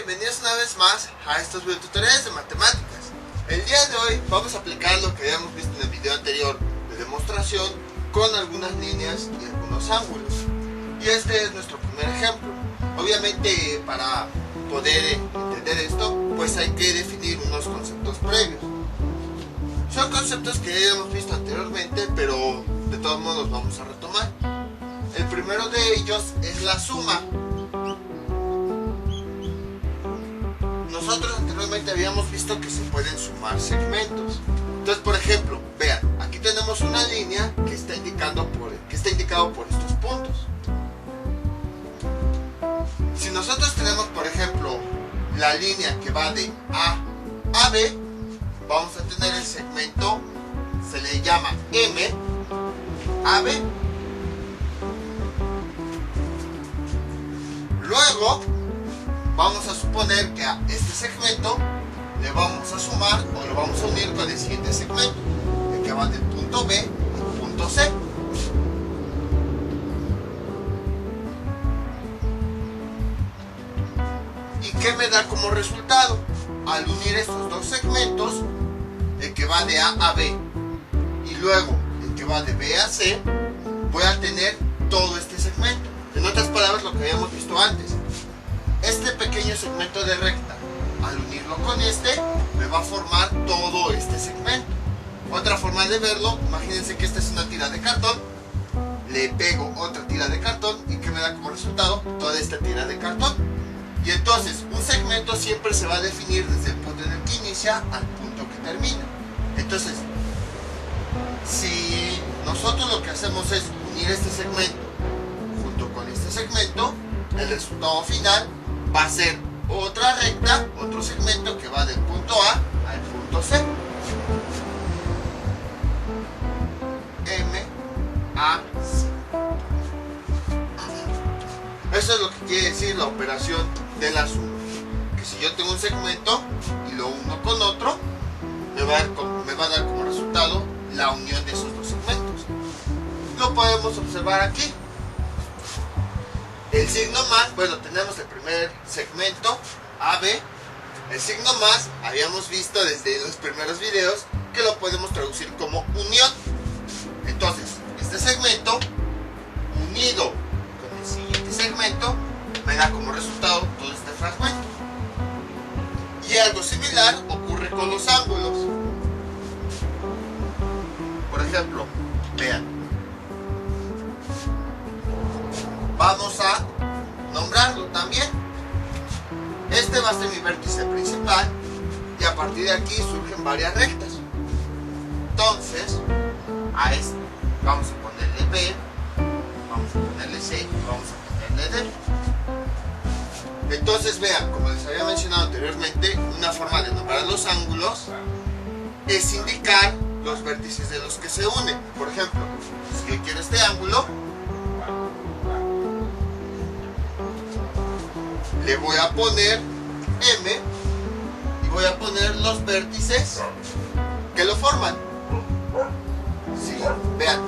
bienvenidos una vez más a estos videotutoriales de matemáticas. El día de hoy vamos a aplicar lo que habíamos visto en el video anterior de demostración con algunas líneas y algunos ángulos. Y este es nuestro primer ejemplo. Obviamente para poder entender esto, pues hay que definir unos conceptos previos. Son conceptos que ya hemos visto anteriormente, pero de todos modos vamos a retomar. El primero de ellos es la suma. Nosotros anteriormente habíamos visto que se pueden sumar segmentos. Entonces, por ejemplo, vean, aquí tenemos una línea que está indicado por estos puntos. Si nosotros tenemos, por ejemplo, la línea que va de A a B, vamos a tener el segmento, se le llama M, AB. Luego, vamos a suponer que a este segmento le vamos a sumar o lo vamos a unir con el siguiente segmento, el que va del punto B al punto C. ¿Y qué me da como resultado? Al unir estos dos segmentos, el que va de A a B y luego el que va de B a C, voy a tener todo este segmento. En otras palabras, lo que habíamos visto antes. Este pequeño segmento de recta, al unirlo con este, me va a formar todo este segmento. Otra forma de verlo, imagínense que esta es una tira de cartón, le pego otra tira de cartón y que me da como resultado toda esta tira de cartón. Y entonces, un segmento siempre se va a definir desde el punto en el que inicia al punto que termina. Entonces, si nosotros lo que hacemos es unir este segmento junto con este segmento, el resultado final va a ser otra recta, otro segmento que va del punto A al punto C. M, A, C. Eso es lo que quiere decir la operación de la suma. Que si yo tengo un segmento y lo uno con otro, me va a dar como resultado la unión de esos dos segmentos. Lo podemos observar aquí. El signo más, bueno, tenemos el primer segmento, AB. El signo más, habíamos visto desde los primeros videos que lo podemos traducir como unión. Entonces, este segmento unido con el siguiente segmento me da como resultado todo este fragmento. Y algo similar ocurre con los ángulos. Por ejemplo, vean. Vamos a nombrarlo también. Este va a ser mi vértice principal y a partir de aquí surgen varias rectas. Entonces, a este vamos a ponerle B, vamos a ponerle C y vamos a ponerle D. Entonces vean, como les había mencionado anteriormente, una forma de nombrar los ángulos es indicar los vértices de los que se unen. Por ejemplo, si yo quiero este ángulo, le voy a poner M y voy a poner los vértices que lo forman. Sí, vean,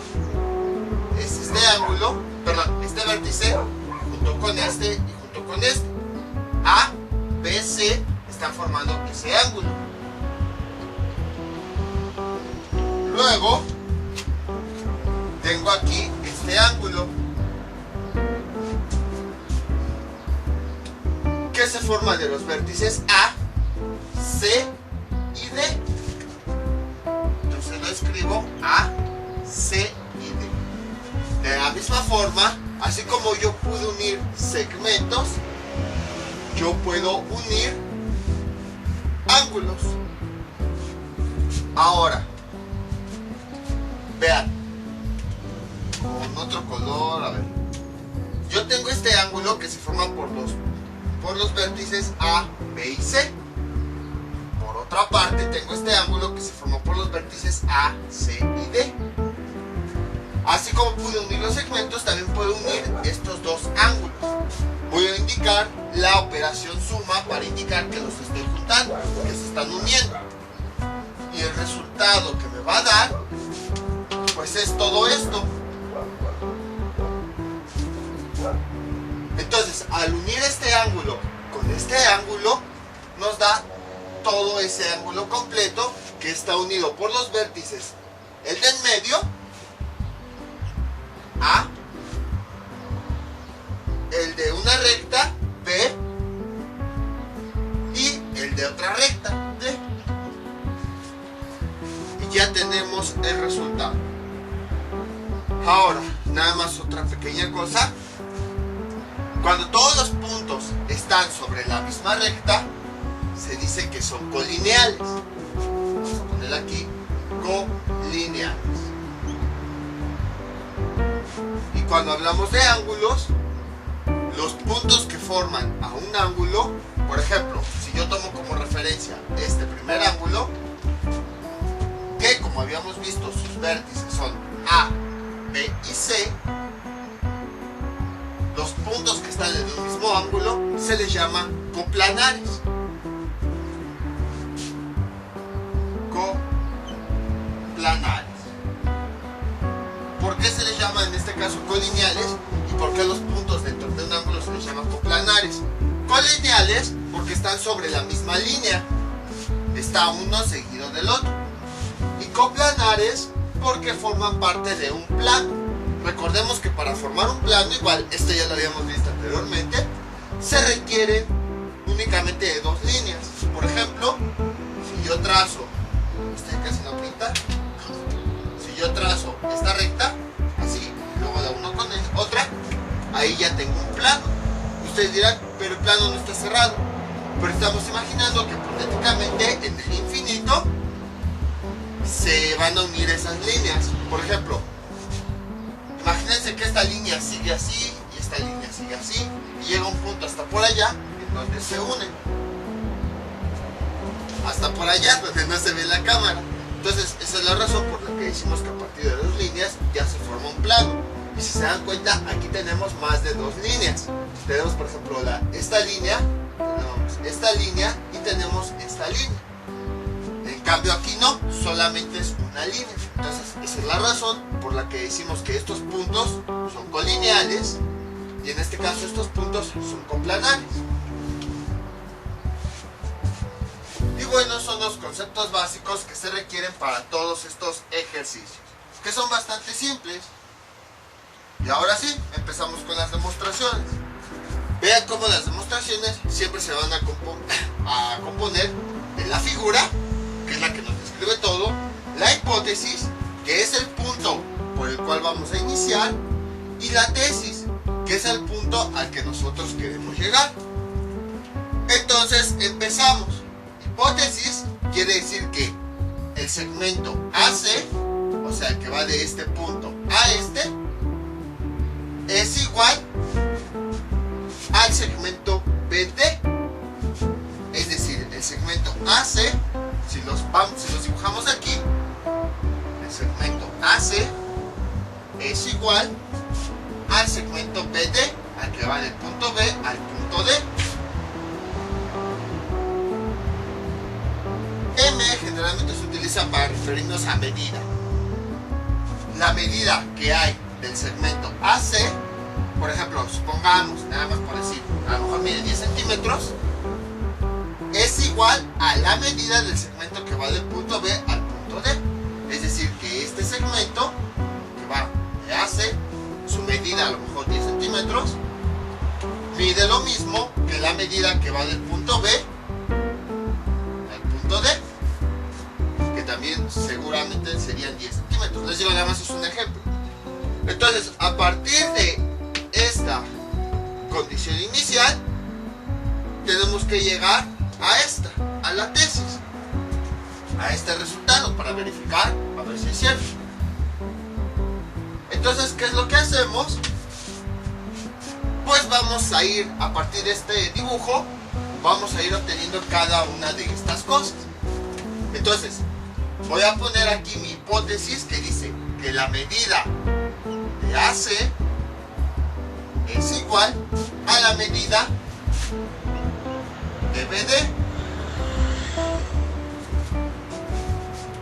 es este ángulo, perdón, este vértice junto con este y junto con este. A, B, C están formando ese ángulo. Luego tengo aquí este ángulo que se forma de los vértices A, C y D. Entonces lo escribo A, C y D. De la misma forma, así como yo pude unir segmentos, yo puedo unir ángulos. Ahora, vean, con otro color, a ver. Yo tengo este ángulo que se forma por los vértices A, B y C. Por otra parte, tengo este ángulo que se formó por los vértices A, C y D. Así como pude unir los segmentos, también puedo unir estos dos ángulos. Voy a indicar la operación suma para indicar que los estoy juntando, que se están uniendo. Y el resultado que me va a dar, pues es todo esto. Entonces, al unir este ángulo con este este ángulo nos da todo ese ángulo completo que está unido por los vértices, el de en medio, A, el de una recta, B, y el de otra recta, D. Y ya tenemos el resultado. Ahora, nada más otra pequeña cosa. Cuando todos los puntos están sobre la misma recta, se dice que son colineales. Vamos a poner aquí colineales. Y cuando hablamos de ángulos, los puntos que forman a un ángulo, por ejemplo, si yo tomo como referencia este primer ángulo, que como habíamos visto sus vértices son A, B y C, los puntos que están en el mismo ángulo se les llama coplanares. Coplanares. ¿Por qué se les llama en este caso colineales? ¿Y por qué los puntos dentro de un ángulo se les llama coplanares? Colineales porque están sobre la misma línea. Está uno seguido del otro. Y coplanares porque forman parte de un plano. Recordemos que para formar un plano, igual, esto ya lo habíamos visto anteriormente, se requieren únicamente de dos líneas. Por ejemplo, si yo trazo, casi no pinta, si yo trazo esta recta, así, luego la uno con otra, ahí ya tengo un plano. Ustedes dirán, pero el plano no está cerrado. Pero estamos imaginando que hipotéticamente en el infinito se van a unir esas líneas. Por ejemplo, imagínense que esta línea sigue así y esta línea sigue así y llega un punto hasta por allá en donde se unen. Hasta por allá donde no se ve la cámara. Entonces esa es la razón por la que decimos que a partir de dos líneas ya se forma un plano. Y si se dan cuenta, aquí tenemos más de dos líneas. Tenemos por ejemplo esta línea, tenemos esta línea y tenemos esta línea. En cambio aquí no, solamente es una línea. Entonces esa es la razón por la que decimos que estos puntos son colineales y en este caso estos puntos son coplanares. Y bueno, son los conceptos básicos que se requieren para todos estos ejercicios, que son bastante simples. Y ahora sí, empezamos con las demostraciones. Vean cómo las demostraciones siempre se van a componer en la figura, que es la que nos describe todo, la hipótesis, que es el punto por el cual vamos a iniciar, y la tesis, que es el punto al que nosotros queremos llegar. Entonces empezamos. Hipótesis quiere decir que el segmento AC, o sea el que va de este punto a este, es igual al segmento BD. Es decir, el segmento AC, si los dibujamos aquí, el segmento AC es igual al segmento BD, al que va del punto B al punto D. M generalmente se utiliza para referirnos a medida. La medida que hay del segmento AC, por ejemplo, supongamos, nada más por decir, a lo mejor mide 10 centímetros, es igual a la medida del segmento que va del punto B al punto D. Es decir, que este segmento que va de AC, su medida a lo mejor 10 centímetros, mide lo mismo que la medida que va del punto B al punto D, que también seguramente serían 10 centímetros. Les digo, nada más es un ejemplo. Entonces, a partir de esta condición inicial, tenemos que llegar a esta, a la tesis, a este resultado para verificar, a ver si es cierto. Entonces, ¿qué es lo que hacemos? Pues vamos a ir, a partir de este dibujo, vamos a ir obteniendo cada una de estas cosas. Entonces, voy a poner aquí mi hipótesis que dice que la medida de AC es igual a la medida de BD.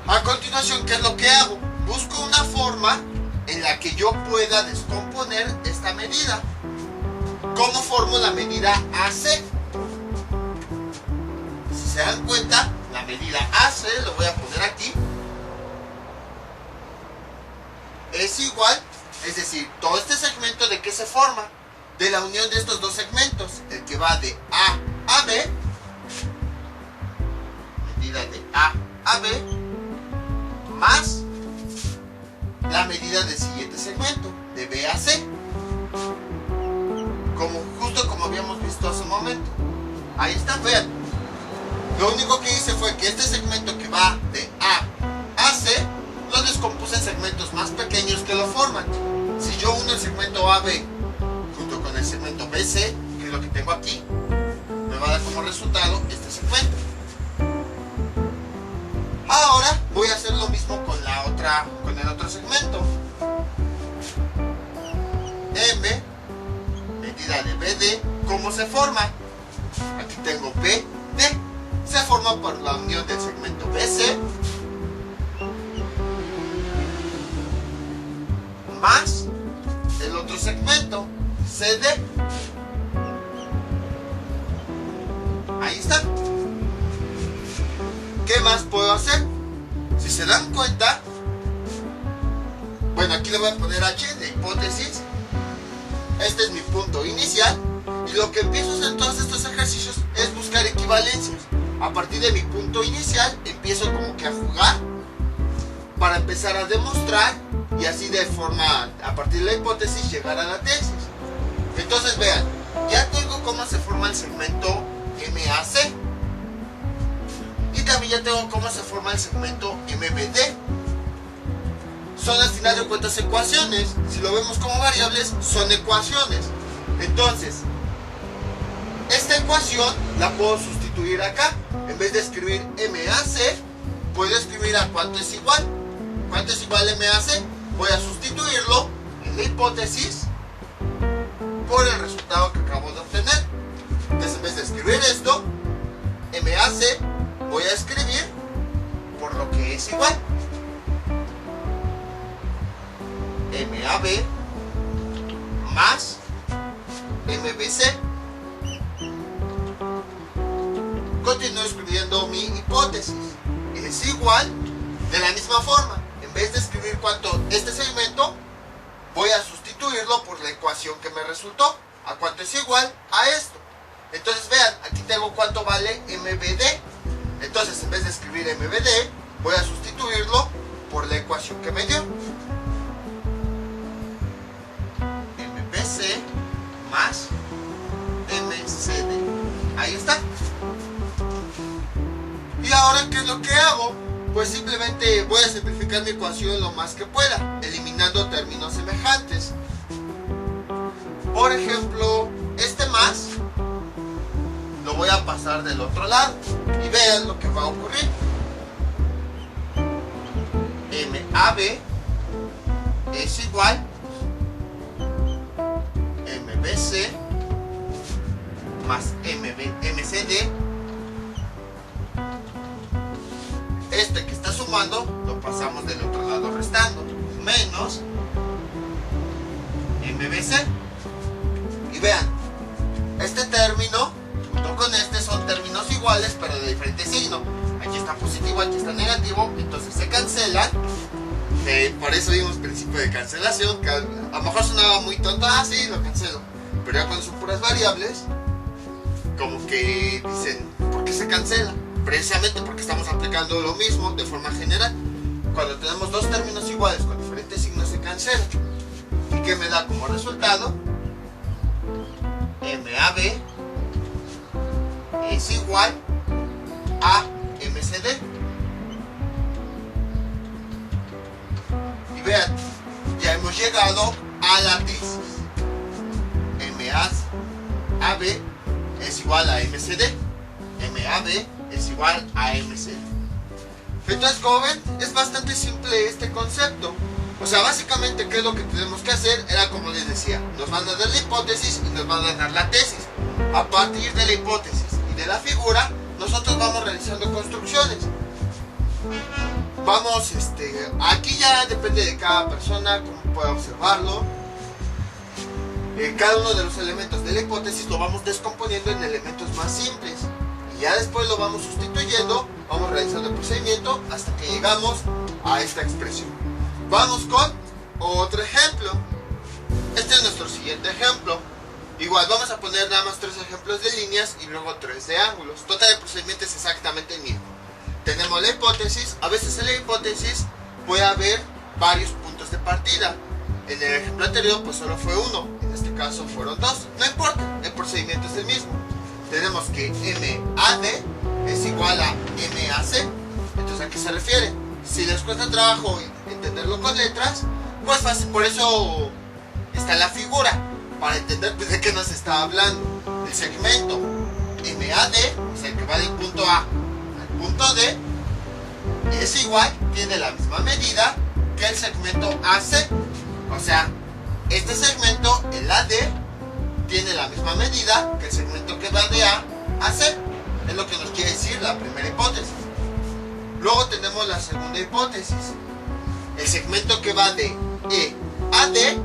A continuación, ¿qué es lo que hago? Busco una forma en la que yo pueda descomponer esta medida. ¿Cómo formo la medida AC? se dan cuenta, la medida AC, lo voy a poner aquí, es igual, es decir, todo este segmento, ¿de qué se forma? De la unión de estos dos segmentos, el que va de A a B, medida de A a B, más la medida del siguiente segmento, de B a C, justo como habíamos visto hace un momento. Ahí está, vean. Lo único que hice fue que este segmento que va de A a C, lo descompuse en segmentos más pequeños que lo forman. Si yo uno el segmento AB junto con el segmento BC, que es lo que tengo aquí, me va a dar como resultado este segmento. Ahora voy a hacer lo mismo con el otro segmento. M, medida de BD, ¿cómo se forma? Aquí tengo BD, se forma por la unión del segmento BC más el otro segmento CD. Ahí está. ¿Qué más puedo hacer? Si se dan cuenta, bueno, aquí le voy a poner H de hipótesis. Este es mi punto inicial. Y lo que empiezo a hacer en todos estos ejercicios es buscar equivalencias. A partir de mi punto inicial, empiezo como que a jugar para empezar a demostrar y así de forma, a partir de la hipótesis, llegar a la tesis. Entonces vean, ya tengo cómo se forma el segmento MAC. Y también ya tengo cómo se forma el segmento MBD. Son al final de cuentas ecuaciones. Si lo vemos como variables, son ecuaciones. Entonces, esta ecuación la puedo sustituir acá. En vez de escribir MAC, puedo escribir a cuánto es igual. ¿Cuánto es igual a MAC? Voy a sustituirlo en la hipótesis por el resultado que acabo de obtener. Entonces, en vez de escribir esto, MAC, voy a escribir por lo que es igual. MAB más MBC. Continúo escribiendo mi hipótesis. Es igual de la misma forma. En vez de escribir cuánto este segmento, voy a sustituirlo por la ecuación que me resultó. ¿A cuánto es igual? A esto. Entonces vean, aquí tengo cuánto vale MBD. Entonces, en vez de escribir MBD, voy a sustituirlo por la ecuación que me dio. MBC más MCD. Ahí está. Y ahora, ¿qué es lo que hago? Pues simplemente voy a simplificar mi ecuación lo más que pueda, eliminando términos semejantes. Por ejemplo, este más lo voy a pasar del otro lado y vean lo que va a ocurrir. MAB es igual MBC más MCD. Este que está sumando lo pasamos del otro lado restando, menos MBC. Y vean, este término junto con este son términos iguales pero de diferente signo. Aquí está positivo, aquí está negativo, entonces se cancelan. Por eso vimos principio de cancelación, que a lo mejor sonaba muy tonto, sí, lo cancelo. Pero ya cuando son puras variables, como que dicen, ¿por qué se cancela? Precisamente porque estamos aplicando lo mismo de forma general. Cuando tenemos dos términos iguales con diferentes signos se cancela. ¿Y qué me da como resultado? MAB es igual a MCD. Y vean, ya hemos llegado a la tesis. MAB es igual a MCD. MAB es igual a MCD. Entonces, como ven, es bastante simple este concepto. O sea, básicamente, ¿qué es lo que tenemos que hacer? Era como les decía, nos van a dar la hipótesis y nos van a dar la tesis. A partir de la hipótesis y de la figura, nosotros vamos realizando construcciones. Vamos, aquí ya depende de cada persona, cómo pueda observarlo. Cada uno de los elementos de la hipótesis lo vamos descomponiendo en elementos más simples. Y ya después lo vamos sustituyendo, vamos realizando el procedimiento hasta que llegamos a esta expresión. Vamos con otro ejemplo. Este es nuestro siguiente ejemplo. Igual vamos a poner nada más 3 ejemplos de líneas y luego 3 de ángulos. Total, el procedimiento es exactamente el mismo. Tenemos la hipótesis. A veces en la hipótesis puede haber varios puntos de partida. En el ejemplo anterior pues solo fue uno, en este caso fueron 2. No importa, el procedimiento es el mismo. Tenemos que MAD es igual a MAC. Entonces, ¿a qué se refiere? Si les cuesta trabajo entenderlo con letras, pues fácil, por eso está la figura, para entender pues, de qué nos está hablando. El segmento MAD es el que va del punto A al punto D, es igual, tiene la misma medida que el segmento AC. O sea, este segmento, el AD, tiene la misma medida que el segmento que va de A a C. Es lo que nos quiere decir la primera hipótesis. Luego tenemos la segunda hipótesis. El segmento que va de E a D,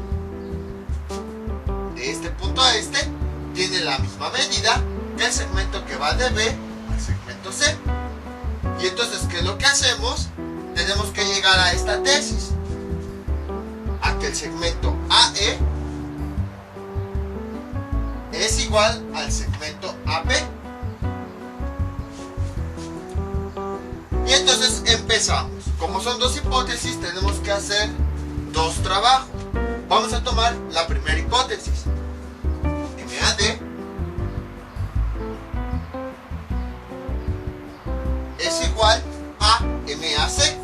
de este punto a este, tiene la misma medida que el segmento que va de B al segmento C. Y entonces, ¿qué es lo que hacemos? Tenemos que llegar a esta tesis, a que el segmento AE es igual al segmento AB. Y entonces empezamos. Como son 2 hipótesis, tenemos que hacer 2 trabajos. Vamos a tomar la primera hipótesis. MAD es igual a MAC.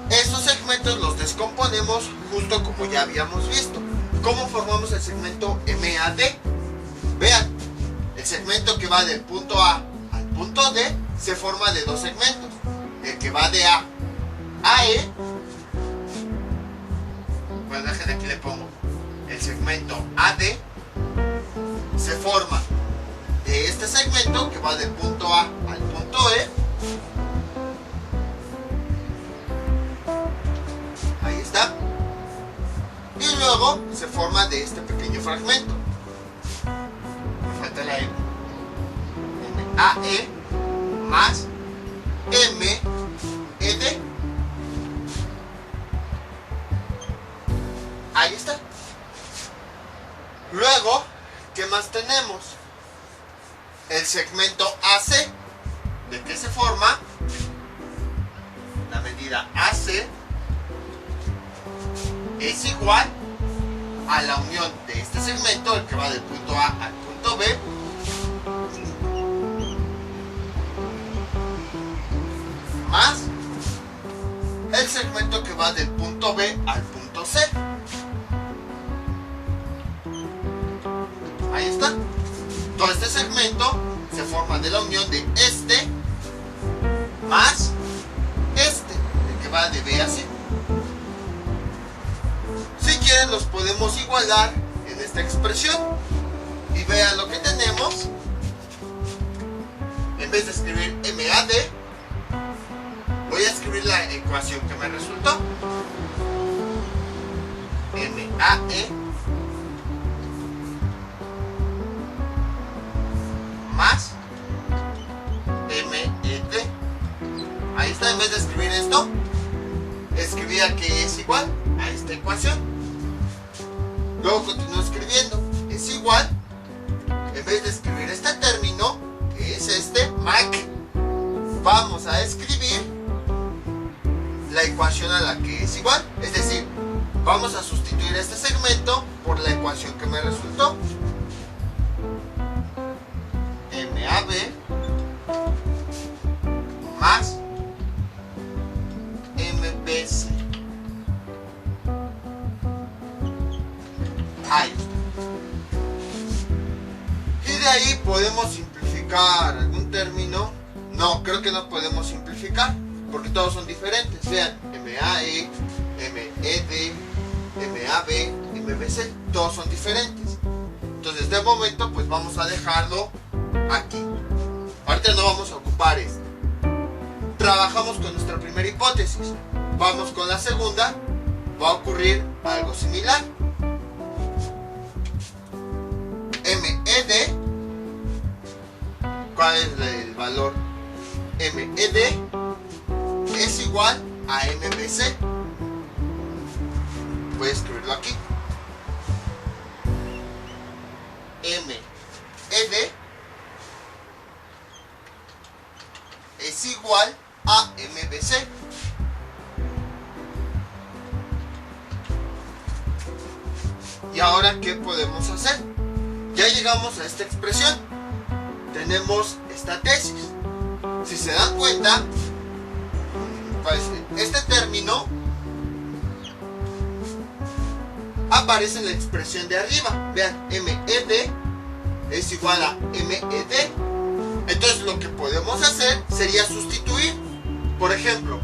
Estos segmentos los descomponemos justo como ya habíamos visto. ¿Cómo formamos el segmento MAD? Vean, el segmento que va del punto A al punto D se forma de 2 segmentos. El que va de A a E, bueno, dejen aquí le pongo, el segmento AD se forma de este segmento que va del punto A al punto E. Ahí está. Y luego se forma de este pequeño fragmento. Me falta la M. MAE más MED. Ahí está. Luego, ¿qué más tenemos? El segmento AC. ¿De qué se forma? La medida AC es igual a la unión de este segmento, el que va del punto A al punto B, más el segmento que va del punto B al punto C. Ahí está. Todo este segmento se forma de la unión de este más este, el que va de B a C. Si quieren los podemos igualar en esta expresión y vean lo que tenemos. En vez de escribir MAD, voy a escribir la ecuación que me resultó. MAE más MED. Ahí está, en vez de escribir esto, escribía que es igual a esta ecuación. Luego continúo escribiendo, es igual, en vez de escribir este término, que es este, MAC, vamos a escribir la ecuación a la que es igual. Es decir, vamos a sustituir este segmento por la ecuación que me resultó. MAB más MBC. Ahí está. Y de ahí podemos simplificar algún término. No, creo que no podemos simplificar porque todos son diferentes. Vean, MAE, MED, MAB, MBC, todos son diferentes. Entonces de momento pues vamos a dejarlo aquí. Ahorita no vamos a ocupar esto. Trabajamos con nuestra primera hipótesis. Vamos con la segunda. Va a ocurrir algo similar. MED, ¿cuál es el valor? MED es igual a MBC. Voy a escribirlo aquí. MED es igual a MBC. Y ahora, ¿qué podemos hacer? Ya llegamos a esta expresión. Tenemos esta tesis. Si se dan cuenta, pues este término aparece en la expresión de arriba. Vean, MED es igual a MED. Entonces lo que podemos hacer sería sustituir. Por ejemplo,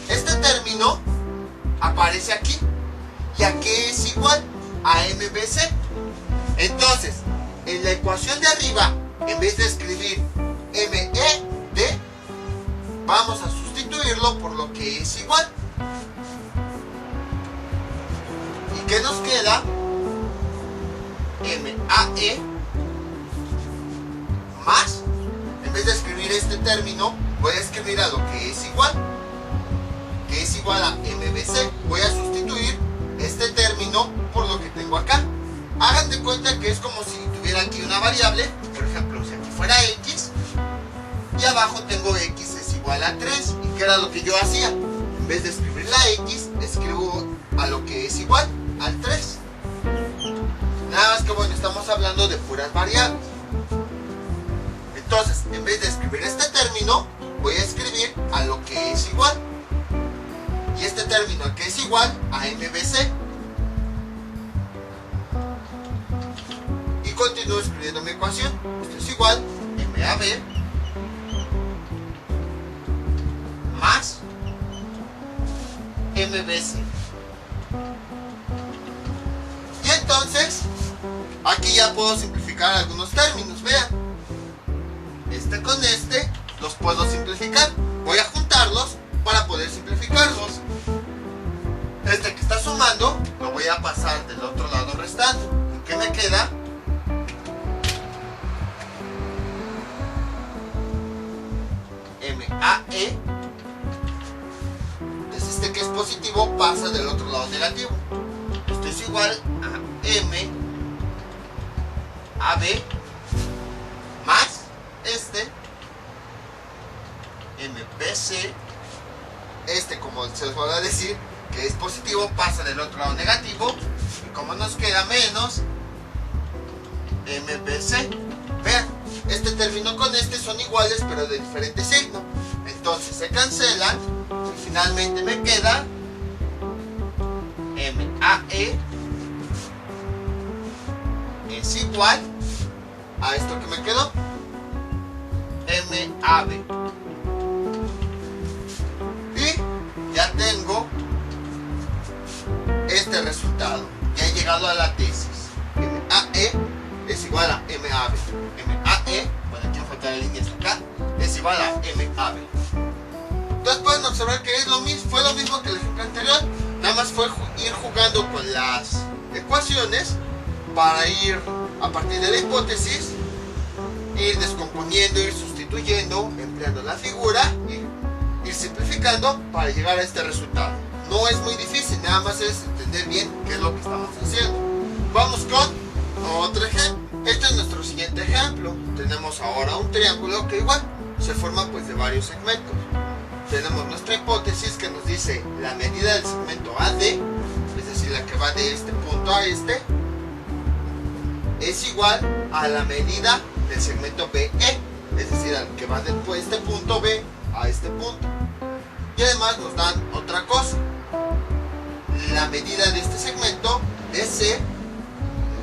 este término aparece aquí. ¿Y a qué es igual? A MBC. Entonces, en la ecuación de arriba, en vez de escribir MED, vamos a sustituirlo por lo que es igual. ¿Y qué nos queda? MAE más, en vez de escribir este término, voy a escribir a lo que es igual a MBC. Voy a sustituir este término por lo que tengo acá. Hagan de cuenta que es como si tuviera aquí una variable. Por ejemplo, si aquí fuera X y abajo tengo X es igual a 3. ¿Y qué era lo que yo hacía? En vez de escribir la X, escribo a lo que es igual al 3. Nada más que bueno, estamos hablando de puras variables. Entonces, en vez de escribir este término, voy a escribir a lo que es igual. Y este término que es igual a MBC. Y continúo escribiendo mi ecuación. Esto es igual a MAB más MBC. Y entonces, aquí ya puedo simplificar algunos términos. Vean, este con este los puedo simplificar. Voy a juntarlos para poder simplificarlos. Este que está sumando lo voy a pasar del otro lado restando. ¿Y qué me queda? MAE. Entonces este que es positivo pasa del otro lado negativo. Esto es igual a MAB más este MBC. Este, como se les voy a decir, que es positivo, pasa del otro lado negativo. Y como nos queda menos MBC. Vean, este término con este son iguales pero de diferente signo. Entonces se cancelan y finalmente me queda MAE es igual a esto que me quedó, MAB. Y ya tengo este resultado. Ya he llegado a la tesis. MAE es igual a MAB. MAE, bueno, aquí me falta la línea hasta acá, es igual a MAB. Entonces pueden observar que es lo mismo, fue lo mismo que el ejemplo anterior. Nada más fue ir jugando con las ecuaciones para ir, a partir de la hipótesis, ir descomponiendo, ir sustituyendo, empleando la figura, ir simplificando para llegar a este resultado. No es muy difícil, nada más es entender bien qué es lo que estamos haciendo. Vamos con otro ejemplo. Este es nuestro siguiente ejemplo. Tenemos ahora un triángulo que igual se forma pues de varios segmentos. Tenemos nuestra hipótesis que nos dice la medida del segmento AD, es decir, la que va de este punto a este, es igual a la medida del segmento BE, es decir, al que va de este punto B a este punto. Y además nos dan otra cosa, la medida de este segmento DC, el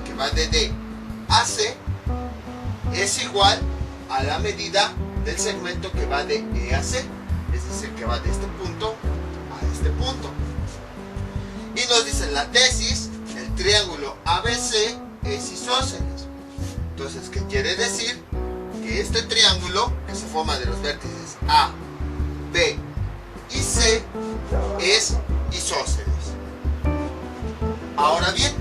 que va de D a C, es igual a la medida del segmento que va de E a C, es decir, que va de este punto a este punto. Y nos dice la tesis, el triángulo ABC es isósceles. Entonces, ¿qué quiere decir? Que este triángulo, que se forma de los vértices A, B y C, es isósceles. Ahora bien,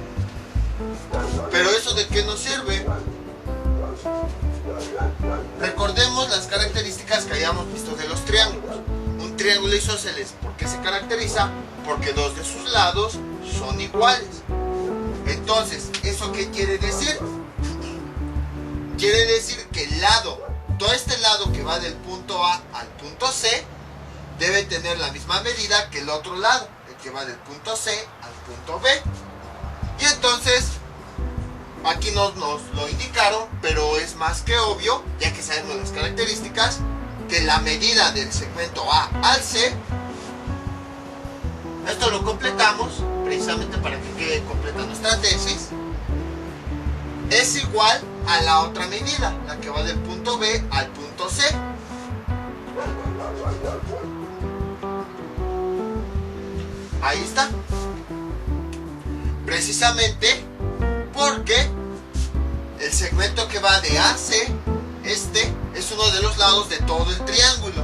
¿pero eso de qué nos sirve? Recordemos las características que habíamos visto de los triángulos. Un triángulo isósceles, ¿por qué se caracteriza? Porque dos de sus lados son iguales. Entonces, ¿eso qué quiere decir? Quiere decir que el lado, todo este lado que va del punto A al punto C, debe tener la misma medida que el otro lado, el que va del punto C al punto B. Y entonces, aquí nos lo indicaron, pero es más que obvio, ya que sabemos las características, que la medida del segmento A al C, esto lo completamos, precisamente para que quede completa nuestra tesis, es igual a la otra medida, la que va del punto B al punto C. Ahí está. Precisamente porque el segmento que va de A a C, este es uno de los lados de todo el triángulo,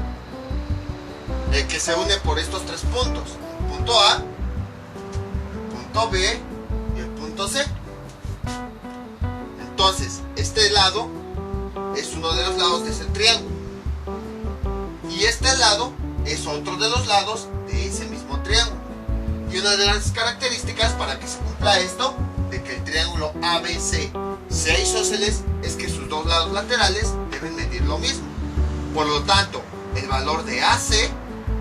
el que se une por estos tres puntos, el punto A, el punto B y el punto C. Entonces, este lado es uno de los lados de ese triángulo y este lado es otro de los lados de ese mismo triángulo. Y una de las características para que se cumpla esto, de que el triángulo ABC sea isósceles, es que sus dos lados laterales deben medir lo mismo. Por lo tanto, el valor de AC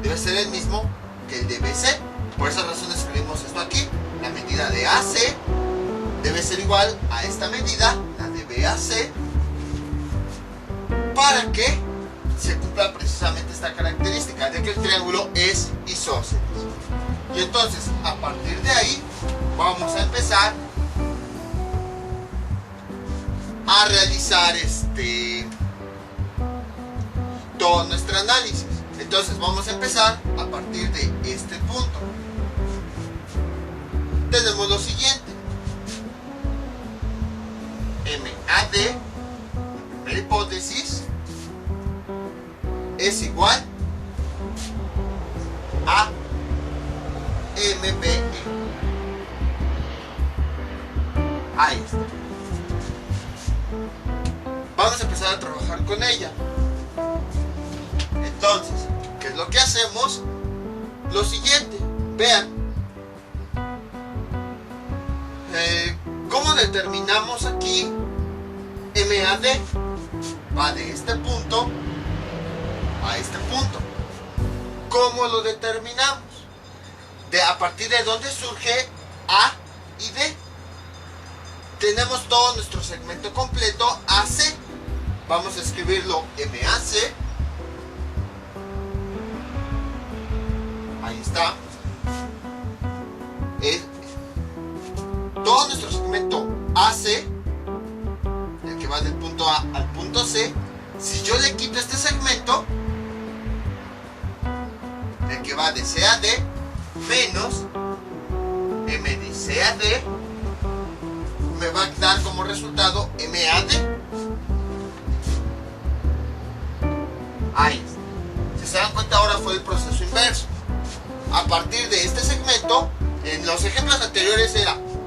debe ser el mismo que el de BC. Por esa razón escribimos esto aquí. La medida de AC debe ser igual a esta medida, la de BAC, para que se cumpla precisamente esta característica de que el triángulo es isósceles. Y entonces, a partir de ahí, vamos a empezar a realizar todo nuestro análisis. Entonces, vamos a empezar a partir de este punto. Tenemos lo siguiente. MAD, primera hipótesis, es igual a MBE. Ahí está. Vamos a empezar a trabajar con ella. Entonces, ¿qué es lo que hacemos? Lo siguiente, vean. ¿Cómo determinamos aquí MAD? Va de este punto a este punto. ¿Cómo lo determinamos? A partir de dónde surge A y D. Tenemos todo nuestro segmento completo AC. Vamos a escribirlo MAC. Ahí está. Todo nuestro segmento AC, el que va del punto A al punto C, si yo le quito este segmento, el que va de C a D, menos M de C a D, me va a dar como resultado MAD. Ahí está. Si se dan cuenta, ahora fue el proceso inverso. A partir de este segmento, en los ejemplos anteriores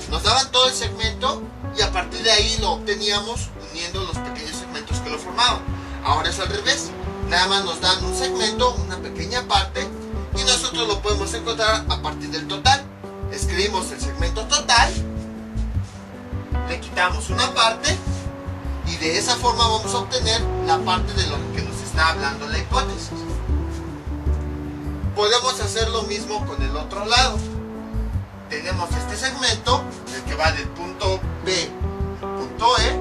nos daban todo el segmento y a partir de ahí lo obteníamos uniendo los pequeños segmentos que lo formaban. Ahora es al revés. Nada más nos dan un segmento, una pequeña parte, y nosotros lo podemos encontrar a partir del total. Escribimos el segmento total, le quitamos una parte y de esa forma vamos a obtener la parte de lo que nos está hablando la hipótesis. Podemos hacer lo mismo con el otro lado. Tenemos este segmento, el que va del punto B al punto E.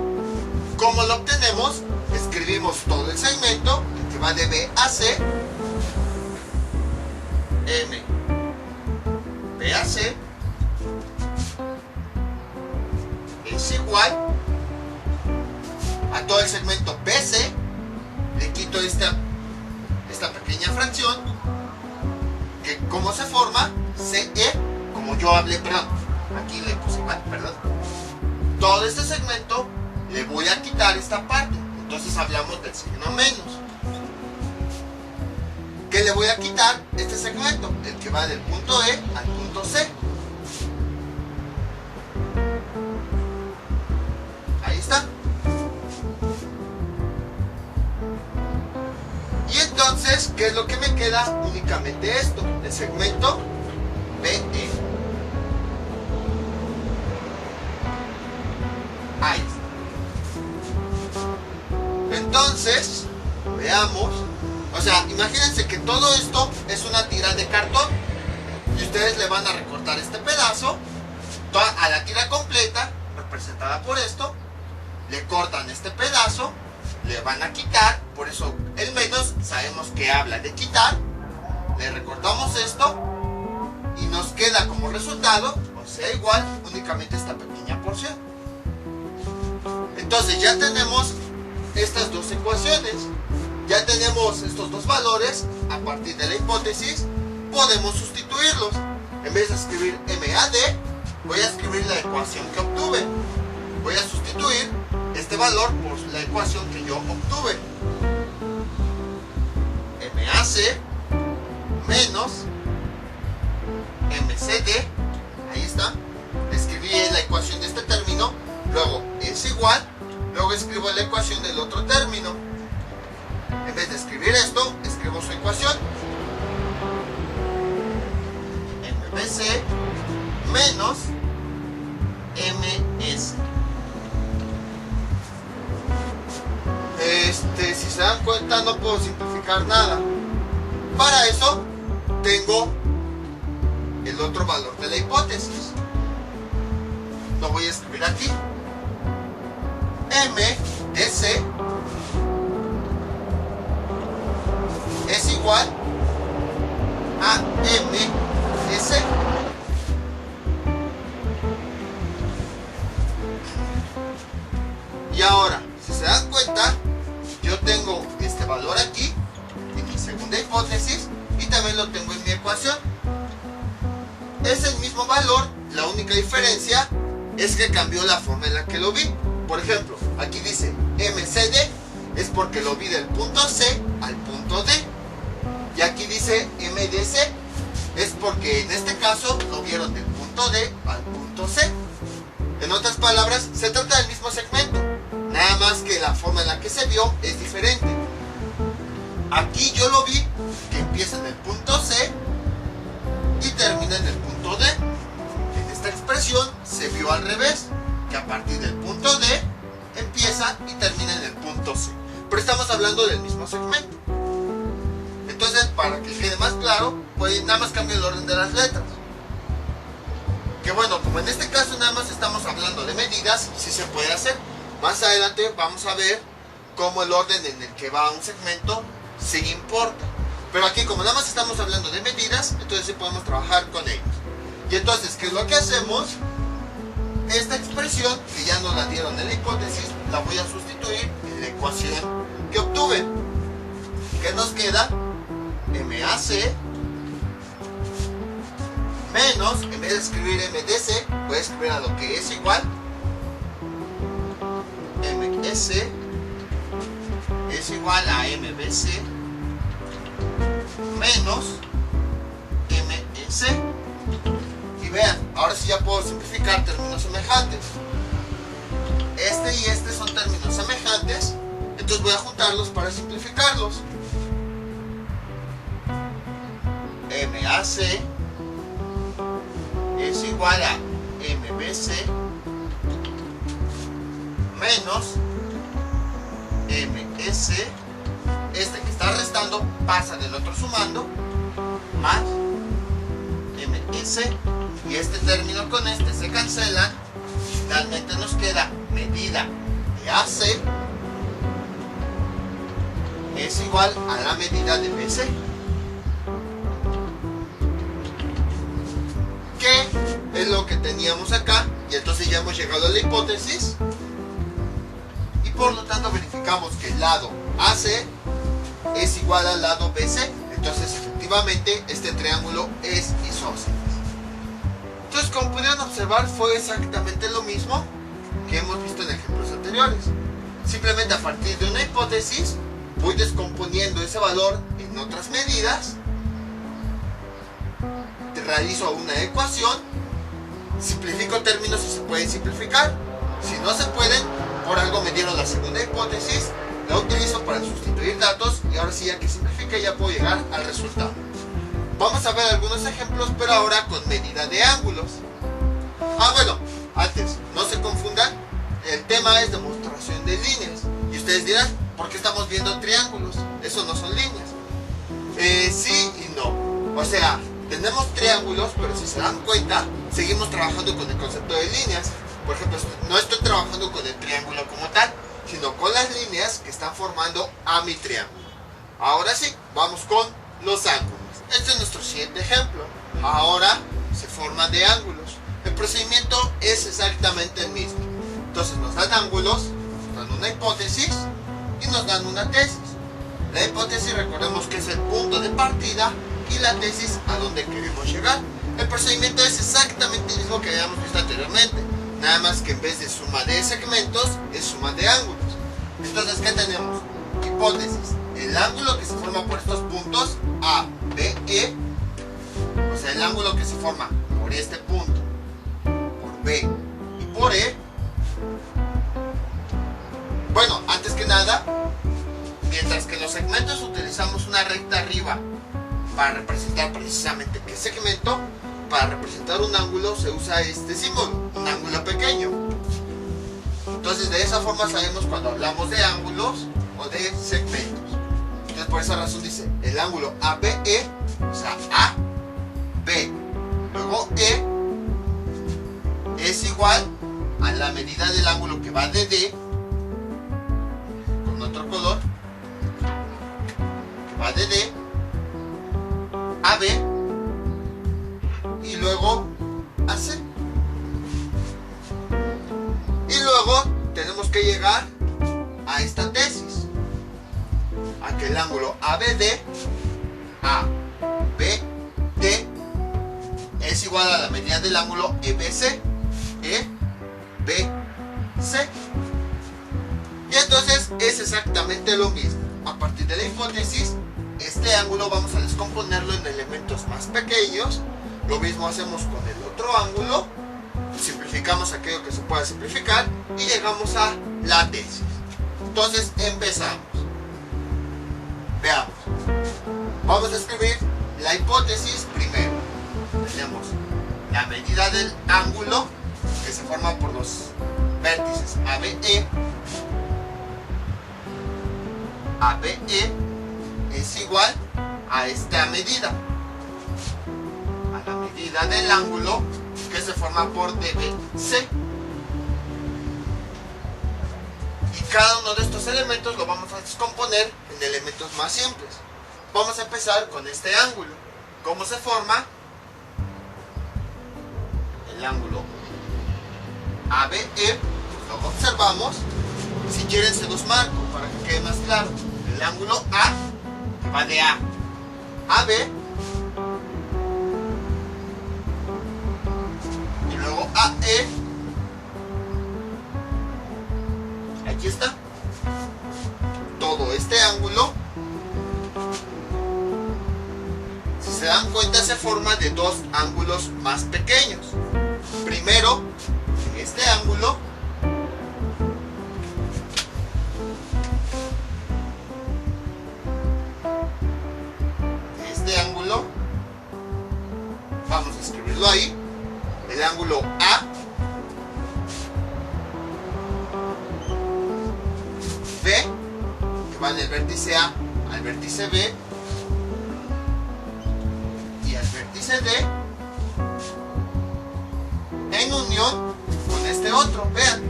¿Cómo lo obtenemos? Escribimos todo el segmento, el que va de B a C, M, B a C, es igual a todo el segmento BC. Le quito esta pequeña fracción, que ¿cómo se forma? CE, como yo hablé, perdón, aquí le puse mal, perdón. Todo este segmento le voy a quitar esta parte, entonces hablamos del signo menos. ¿Qué le voy a quitar? Este segmento, el que va del punto E al punto C. Ahí está. Entonces, ¿qué es lo que me queda? Únicamente esto, el segmento BE. Ahí está. Entonces, veamos. O sea, imagínense que todo esto es una tira de cartón y ustedes le van a recortar este pedazo a la tira completa, representada por esto. Le cortan este pedazo, le van a quitar, por eso el menos sabemos que habla de quitar. Le recortamos esto y nos queda como resultado, o sea, igual, únicamente esta pequeña porción. Entonces ya tenemos estas dos ecuaciones, ya tenemos estos dos valores. A partir de la hipótesis podemos sustituirlos. En vez de escribir MAD, voy a escribir la ecuación que obtuve. Voy a sustituir este valor por la ecuación que yo obtuve. MAC menos MCD, ahí está. Escribí la ecuación de este término, luego es igual, luego escribo la ecuación del otro término. En vez de escribir esto, escribo su ecuación. MBC menos MS. Si se dan cuenta, no puedo simplificar nada. Para eso tengo el otro valor de la hipótesis. Lo voy a escribir aquí. MDC es igual a MDC. Y ahora, si se dan cuenta, yo tengo este valor aquí en mi segunda hipótesis y también lo tengo en mi ecuación. Es el mismo valor, la única diferencia es que cambió la forma en la que lo vi. Por ejemplo, aquí dice MCD, es porque lo vi del punto C al punto D. Y aquí dice MDC, es porque en este caso lo vieron del punto D al punto C. En otras palabras, se trata del mismo segmento, nada más que la forma en la que se vio es diferente. Aquí yo lo vi que empieza en el punto C y termina en el punto D. En esta expresión se vio al revés, que a partir del punto D empieza y termina en el punto C. Pero estamos hablando del mismo segmento. Entonces, para que quede más claro, pues nada más cambio el orden de las letras. Que bueno, como en este caso nada más estamos hablando de medidas, sí se puede hacer. Más adelante vamos a ver cómo el orden en el que va un segmento sí importa. Pero aquí, como nada más estamos hablando de medidas, entonces sí podemos trabajar con ellos. Y entonces, ¿qué es lo que hacemos? Esta expresión, que ya nos la dieron en la hipótesis, la voy a sustituir en la ecuación que obtuve. ¿Qué nos queda? MAC menos, en vez de escribir MDC, voy a escribir a lo que es igual. MS es igual a MBC menos MS. Y vean, ahora sí ya puedo simplificar términos semejantes. Este y este son términos semejantes, entonces voy a juntarlos para simplificarlos. MAC es igual a MBC menos MS, este que está restando pasa del otro sumando, más MS, y este término con este se cancelan, y finalmente nos queda medida de AC es igual a la medida de BC. ¿Qué es lo que teníamos acá? Y entonces ya hemos llegado a la hipótesis. Y por lo tanto verificamos que el lado AC es igual al lado BC. Entonces efectivamente este triángulo es isósceles. Entonces, como pudieron observar, fue exactamente lo mismo que hemos visto en ejemplos anteriores. Simplemente a partir de una hipótesis voy descomponiendo ese valor en otras medidas, realizo una ecuación, simplifico términos si se pueden simplificar. Si no se pueden, por algo me dieron la segunda hipótesis la utilizo para sustituir datos y ahora sí, ya que simplifique, ya puedo llegar al resultado. Vamos a ver algunos ejemplos, pero ahora con medida de ángulos. Bueno, antes, no se confundan, el tema es demostración de líneas. Y ustedes dirán, ¿por qué estamos viendo triángulos? Eso no son líneas. Sí y no. O sea, tenemos triángulos, pero si se dan cuenta, seguimos trabajando con el concepto de líneas. Por ejemplo, no estoy trabajando con el triángulo como tal, sino con las líneas que están formando a mi triángulo. Ahora sí, vamos con los ángulos. Este es nuestro siguiente ejemplo. Ahora se forman de ángulos. El procedimiento es exactamente el mismo. Entonces nos dan ángulos, nos dan una hipótesis y nos dan una tesis. La hipótesis, recordemos que es el punto de partida, y la tesis a donde queremos llegar. El procedimiento es exactamente el mismo que habíamos visto anteriormente, nada más que en vez de suma de segmentos es suma de ángulos. Entonces, ¿qué tenemos? Hipótesis: el ángulo que se forma por estos puntos A, B, E, o sea, el ángulo que se forma por este punto, por B y por E. Bueno, antes que nada, mientras que en los segmentos utilizamos una recta arriba para representar precisamente qué segmento, para representar un ángulo se usa este símbolo, un ángulo pequeño. Entonces, de esa forma sabemos cuando hablamos de ángulos o de segmentos. Entonces, por esa razón dice el ángulo ABE, o sea, A, B, luego E, es igual a la medida del ángulo que va de D, con otro color, que va de D a B y luego a C. Y luego tenemos que llegar a esta tesis, a que el ángulo ABD, ABD, es igual a la medida del ángulo EBC, EBC. Y entonces es exactamente lo mismo. A partir de la hipótesis, este ángulo vamos a descomponerlo en elementos más pequeños. Lo mismo hacemos con el otro ángulo. Simplificamos aquello que se pueda simplificar y llegamos a la tesis. Entonces empezamos. Veamos. Vamos a escribir la hipótesis primero. Tenemos la medida del ángulo que se forma por los vértices ABE. ABE es igual a esta medida, a la medida del ángulo que se forma por DBC. Y cada uno de estos elementos lo vamos a descomponer en elementos más simples. Vamos a empezar con este ángulo. ¿Cómo se forma? El ángulo ABE, pues lo observamos. Si quieren se los marco para que quede más claro. El ángulo A, que va de A a B, y luego AE, aquí está. Todo este ángulo, si se dan cuenta, se forma de dos ángulos más pequeños. Primero, este ángulo, vamos a escribirlo ahí, el ángulo A, B, que va del vértice A al vértice B y al vértice D, en unión con este otro. Vean,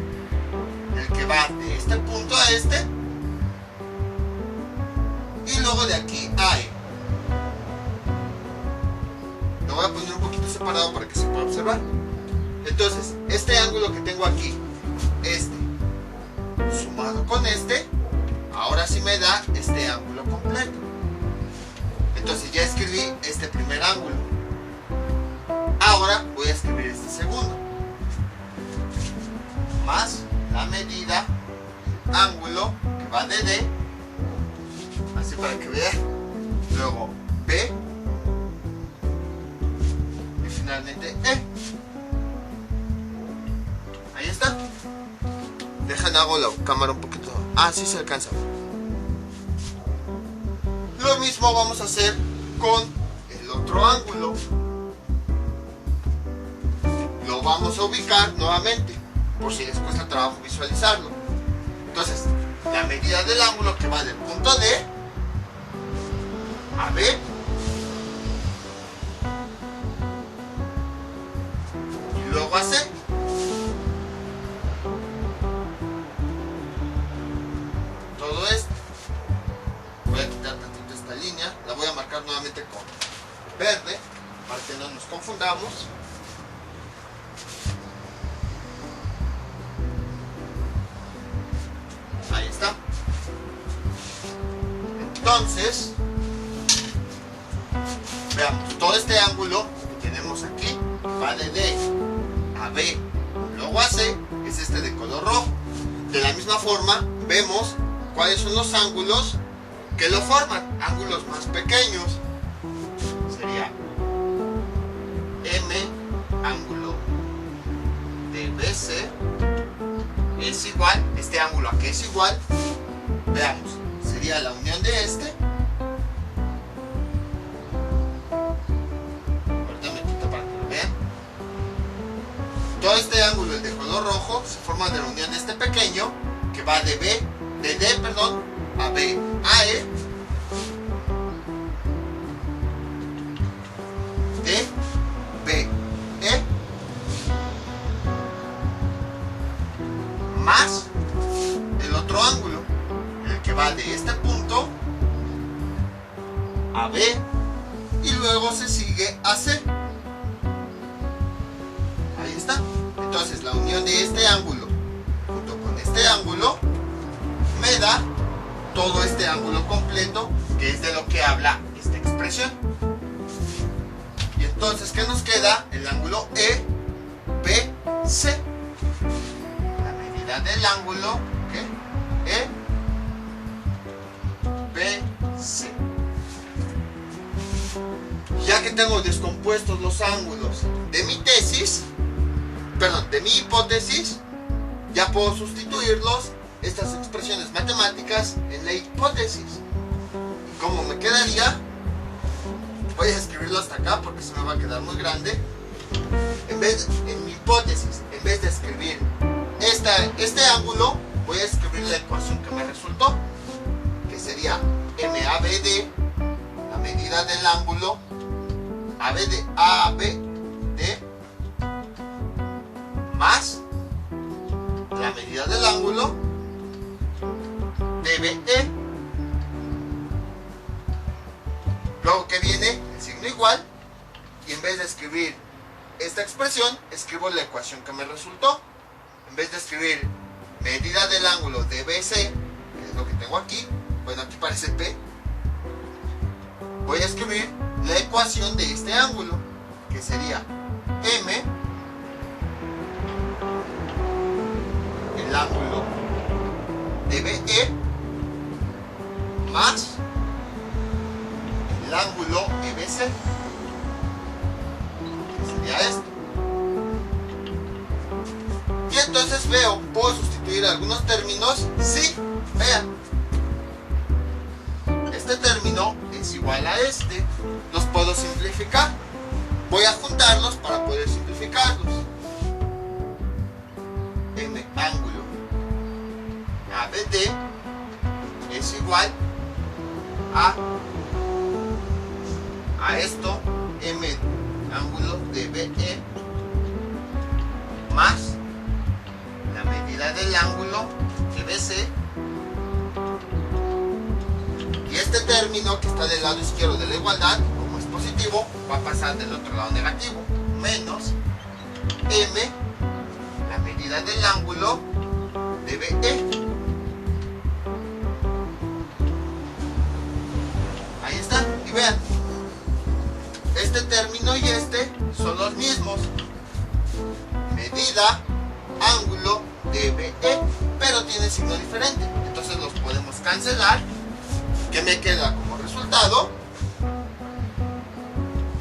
el que va de este punto a este y luego de aquí a E. Lo voy a poner un poquito separado para que se pueda observar. Entonces, este ángulo que tengo aquí, este, sumado con este, ahora sí me da este ángulo completo. Entonces ya escribí este primer ángulo. Ahora voy a escribir este segundo. Más la medida del ángulo que va de D, así para que vean. Luego B. Finalmente E. Ahí está. Dejan hago la cámara un poquito. Sí se alcanza. mismo vamos a hacer con el otro ángulo. Lo vamos a ubicar nuevamente, por si les cuesta trabajo visualizarlo. Entonces, la medida del ángulo que va del punto D a B y luego a C. Todo esto. Voy a quitar tantito esta línea, la voy a marcar nuevamente con verde para que no nos confundamos. Ahí está. Entonces, veamos, todo este ángulo que tenemos aquí va de D a B, luego a C, es este de color rojo. De la misma forma, vemos cuáles son los ángulos que lo forman, ángulos más pequeños. Sería M, ángulo de BC, es igual, este ángulo aquí es igual, veamos, sería la unión de este. Ahorita me quito para que lo vean. Todo este ángulo, el de color rojo, se forma de la unión de este pequeño, que va de D, perdón, a B, a E, D, B, E, más el otro ángulo, el que va de este punto a B y luego se sigue a C. Ahí está. Entonces la unión de este ángulo junto con este ángulo me da todo este ángulo completo, que es de lo que habla esta expresión. Y entonces, ¿qué nos queda? El ángulo EBC. La medida del ángulo, ¿qué? EBC. Ya que tengo descompuestos los ángulos de mi tesis, perdón, de mi hipótesis, ya puedo sustituirlos, estas expresiones matemáticas, en la hipótesis. ¿Y cómo me quedaría? Voy a escribirlo hasta acá porque se me va a quedar muy grande. En mi hipótesis, en vez de escribir este ángulo, voy a escribir la ecuación que me resultó, que sería MABD, la medida del ángulo ABD, más la medida del ángulo DBE. Luego que viene el signo igual, y en vez de escribir esta expresión, escribo la ecuación que me resultó. En vez de escribir medida del ángulo DBC, que es lo que tengo aquí, bueno, aquí parece P, voy a escribir la ecuación de este ángulo, que sería M, el ángulo DBE, más el ángulo EBC, que sería esto. Y entonces veo, puedo sustituir algunos términos. Sí, vean, este término es igual a este, los puedo simplificar. Voy a juntarlos para poder simplificarlos. M ángulo ABD es igual a esto, M ángulo DBE, más la medida del ángulo EBC, y este término que está del lado izquierdo de la igualdad, como es positivo, va a pasar del otro lado negativo, menos M, la medida del ángulo DBE. Ahí está, y vean, este término y este son los mismos, medida, ángulo, DBE, pero tiene signo diferente, entonces los podemos cancelar. ¿Qué me queda como resultado?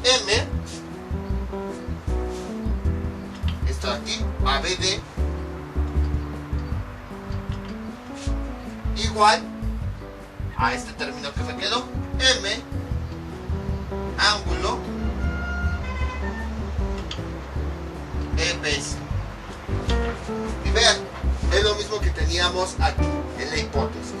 M, esto de aquí, ABD, igual a este término que me quedó, M, tenemos aquí en la hipótesis.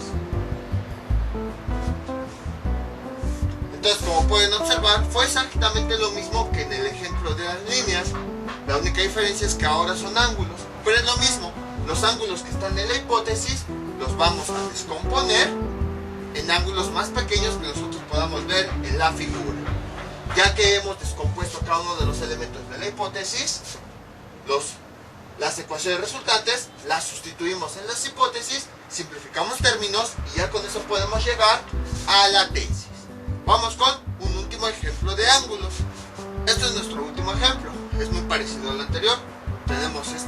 Entonces, como pueden observar, fue exactamente lo mismo que en el ejemplo de las líneas. La única diferencia es que ahora son ángulos, pero es lo mismo. Los ángulos que están en la hipótesis los vamos a descomponer en ángulos más pequeños que nosotros podamos ver en la figura. Ya que hemos descompuesto cada uno de los elementos de la hipótesis, las ecuaciones resultantes las sustituimos en las hipótesis, simplificamos términos y ya con eso podemos llegar a la tesis. Vamos con un último ejemplo de ángulos. Este es nuestro último ejemplo, es muy parecido al anterior. Tenemos si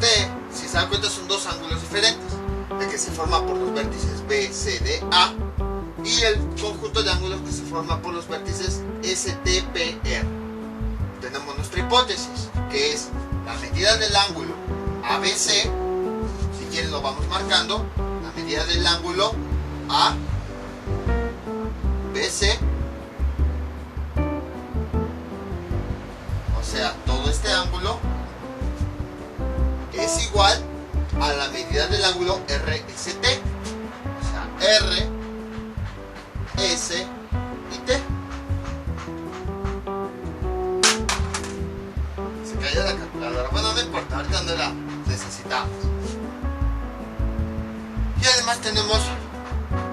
se dan cuenta son dos ángulos diferentes, el que se forma por los vértices B, C, D, A y el conjunto de ángulos que se forma por los vértices S, T, P, R. Tenemos nuestra hipótesis, que es la medida del ángulo ABC, si quieren lo vamos marcando, la medida del ángulo ABC, o sea, todo este ángulo es igual a la medida del ángulo RST, o sea, R, S y T. Se cayó la calculadora, bueno, no importa, ahorita no la necesitamos. Y además tenemos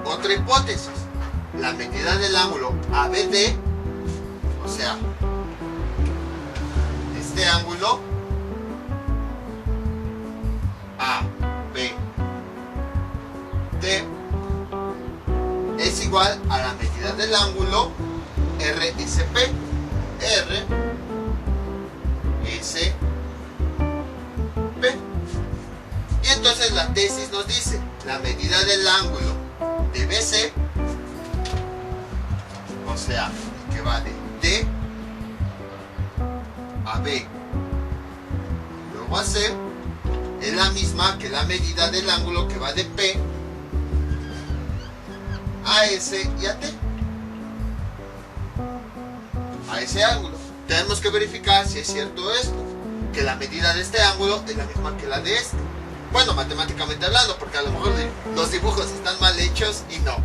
otra hipótesis, la medida del ángulo ABD, o sea, este ángulo ABD es igual a la medida del ángulo RSP, RSP. Y entonces la tesis nos dice la medida del ángulo de BC, o sea, que va de D a B luego a C, es la misma que la medida del ángulo que va de P a S y a T, a ese ángulo. Tenemos que verificar si es cierto esto, que la medida de este ángulo es la misma que la de este. Bueno, matemáticamente hablando, porque a lo mejor los dibujos están mal hechos y no,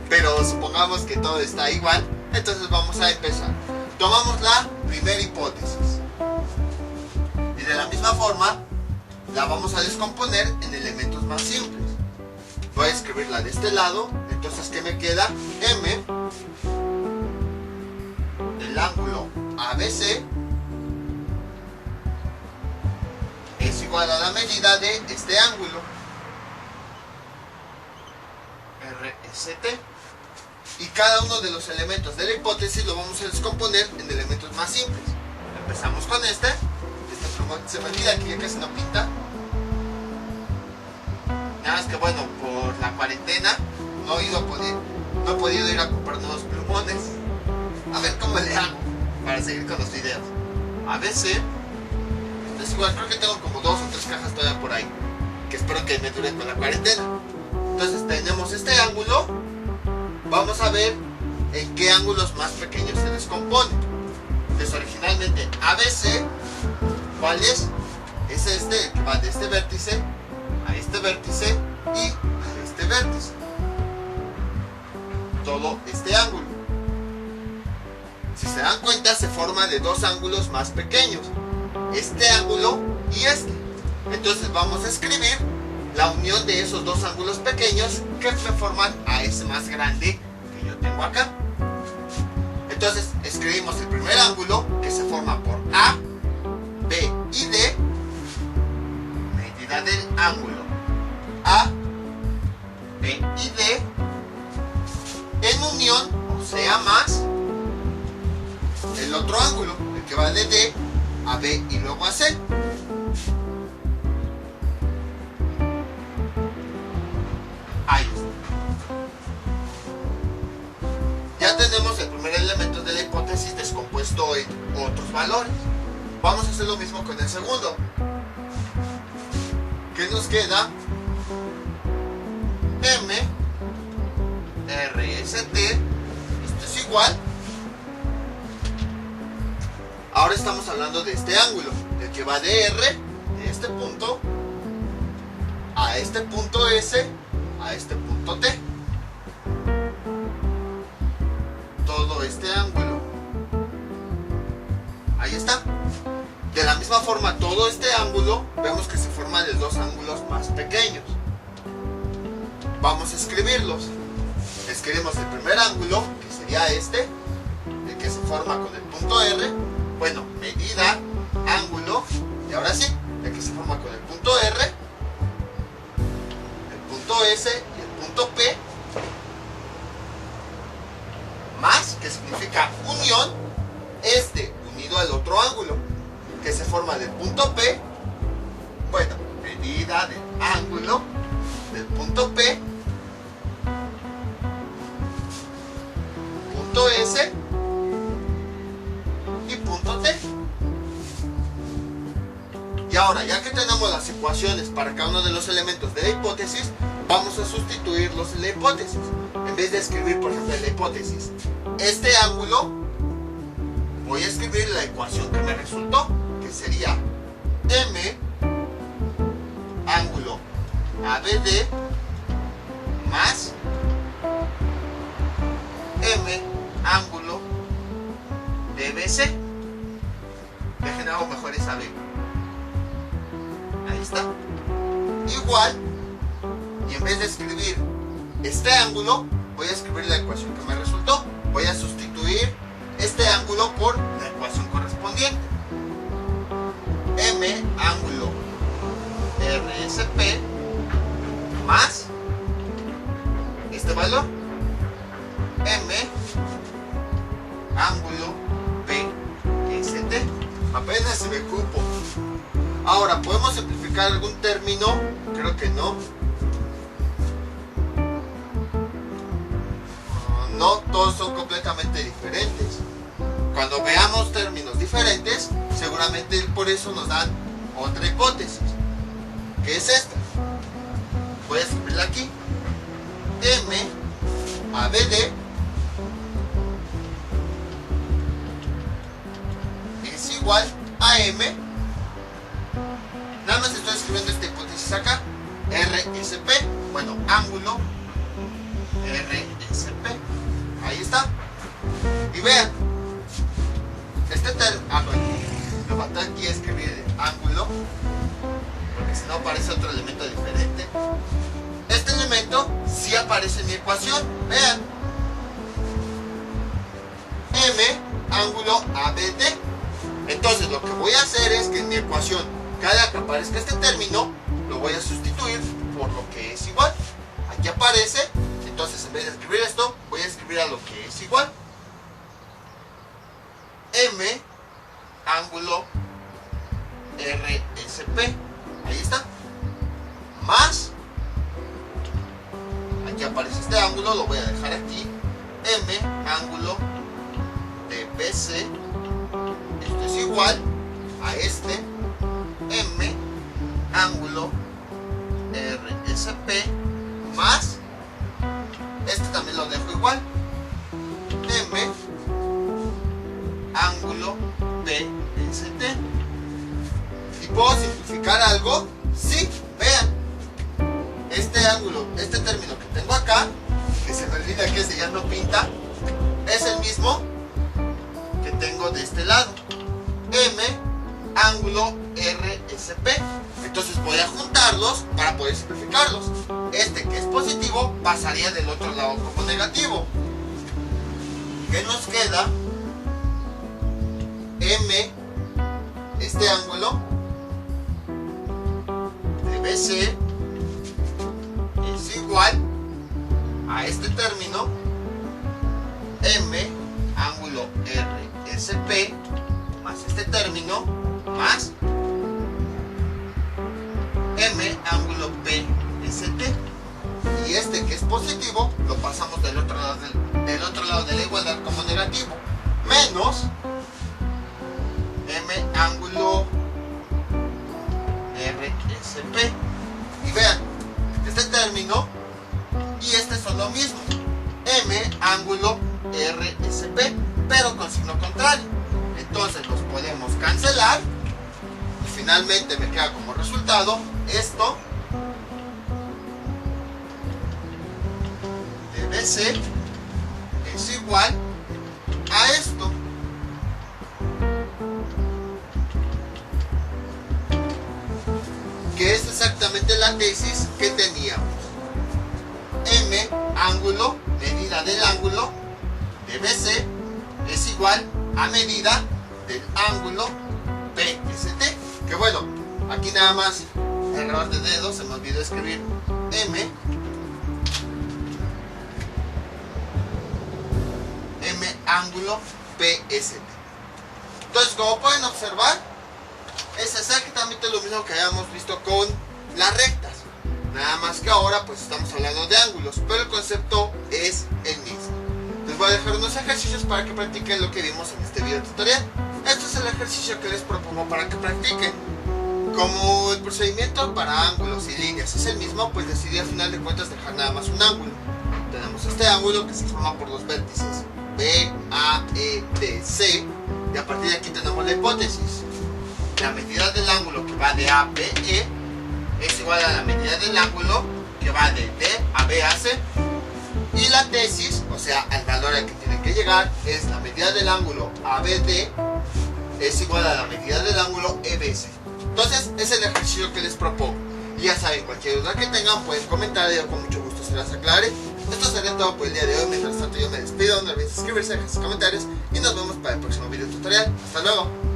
pero supongamos que todo está igual. Entonces vamos a empezar. Tomamos la primera hipótesis y de la misma forma la vamos a descomponer en elementos más simples. Voy a escribirla de este lado. Entonces, ¿qué me queda? M, el ángulo ABC, es igual a la medida de este ángulo RST. Y cada uno de los elementos de la hipótesis lo vamos a descomponer en elementos más simples. Empezamos con este se me olvida que ya casi no pinta. Nada más que bueno, por la cuarentena no he podido ir a comprar nuevos plumones. A ver cómo le hago para seguir con los videos. ABC, es igual, creo que tengo como 2 o 3 cajas todavía por ahí, que espero que me duren con la cuarentena. Entonces tenemos este ángulo. Vamos a ver en qué ángulos más pequeños se descompone. Entonces originalmente ABC, ¿cuál es? Es este, que va de este vértice a este vértice y a este vértice. Todo este ángulo. Si se dan cuenta, se forma de dos ángulos más pequeños, este ángulo y este. Entonces vamos a escribir la unión de esos dos ángulos pequeños que me forman a ese más grande que yo tengo acá. Entonces escribimos el primer ángulo, que se forma por A, B y D. Medida del ángulo A, B y D en unión, o sea más el otro ángulo, el que va de D a B y luego a C. Ahí está. Ya tenemos el primer elemento de la hipótesis descompuesto en otros valores. Vamos a hacer lo mismo con el segundo. ¿Qué nos queda? M, RST, esto es igual. Ahora estamos hablando de este ángulo, el que va de R, de este punto, a este punto S, a este punto T. Todo este ángulo. Ahí está. De la misma forma, todo este ángulo, vemos que se forma de dos ángulos más pequeños. Vamos a escribirlos. Escribimos el primer ángulo, que sería este, el que se forma con el punto R. Bueno, medida, ángulo, y ahora sí, el que se forma con el punto R, el punto S y el punto P, más, que significa unión, este unido al otro ángulo, que se forma del punto P. Bueno, medida del ángulo del punto P, punto S y punto T. Y ahora, ya que tenemos las ecuaciones para cada uno de los elementos de la hipótesis, vamos a sustituirlos en la hipótesis. En vez de escribir, por ejemplo, en la hipótesis este ángulo, voy a escribir la ecuación que me resultó, que sería M ángulo ABD más M ángulo DBC. Dejen algo mejor esa B. Ahí está. Igual, y en vez de escribir este ángulo, voy a escribir la ecuación que me resultó. Voy a sustituir este ángulo por la ecuación correspondiente. M ángulo RSP más este valor, M ángulo PST. Apenas se me cupo. Ahora, ¿podemos simplificar algún término? Creo que no. No, todos son completamente diferentes. Cuando veamos términos diferentes, seguramente por eso nos dan otra hipótesis, que es esta. Voy a escribirla aquí. M ABD es igual a M. Nada más estoy escribiendo esta hipótesis acá. RSP, bueno, ángulo RSP. Ahí está. Y vean, este me falta aquí escribir el ángulo, porque si no aparece otro elemento diferente. Este elemento sí aparece en mi ecuación. Vean, M ángulo ABD. Entonces lo que voy a hacer es que en mi ecuación, cada que aparezca este término, lo voy a sustituir por lo que es igual. Aquí aparece. Entonces, en vez de escribir esto, voy a escribir a lo que es igual. M ángulo RSP. Ahí está. Más. Aquí aparece este ángulo, lo voy a dejar aquí. M ángulo DBC. Esto es igual a este. M ángulo RSP más. Este también lo dejo igual. M ángulo PST. ¿Y puedo simplificar algo? Sí, vean. Este ángulo, este término que tengo acá, que se me olvida que ese ya no pinta, es el mismo que tengo de este lado. M ángulo RSP. Entonces voy a juntarlos para poder simplificarlos. Este que es positivo pasaría del otro lado como negativo. ¿Qué nos queda? M, este ángulo DBC es igual a este término, M ángulo RSP más este término más M ángulo PST. Y este que es positivo lo pasamos del otro lado de la igualdad como negativo, menos M ángulo RSP. Y vean, este término y este son lo mismo, M ángulo RSP, pero con signo contrario. Entonces los podemos cancelar y finalmente me queda como resultado esto BC es igual a esto. Que es exactamente la tesis que teníamos. M, ángulo, medida del ángulo de BC es igual a medida del ángulo PST. Que bueno, aquí nada más error de dedo, se me olvidó escribir M ángulo PST. Entonces, como pueden observar, es exactamente lo mismo que habíamos visto con las rectas, nada más que ahora pues estamos hablando de ángulos, pero el concepto es el mismo. Les voy a dejar unos ejercicios para que practiquen lo que vimos en este video tutorial. Este es el ejercicio que les propongo para que practiquen. Como el procedimiento para ángulos y líneas es el mismo, pues decidí al final de cuentas dejar nada más un ángulo. Tenemos este ángulo que se forma por los vértices B, A, E, D, C, y a partir de aquí tenemos la hipótesis. La medida del ángulo que va de A a B, E es igual a la medida del ángulo que va de D a B, A, C. Y la tesis, o sea, el valor al que tienen que llegar, es la medida del ángulo ABD es igual a la medida del ángulo EBC. Entonces, es el ejercicio que les propongo. Y ya saben, cualquier duda que tengan pueden comentar y yo con mucho gusto se las aclare. Esto sería todo por el día de hoy. Mientras tanto, yo me despido. No olviden suscribirse, dejar sus comentarios y nos vemos para el próximo video tutorial. Hasta luego.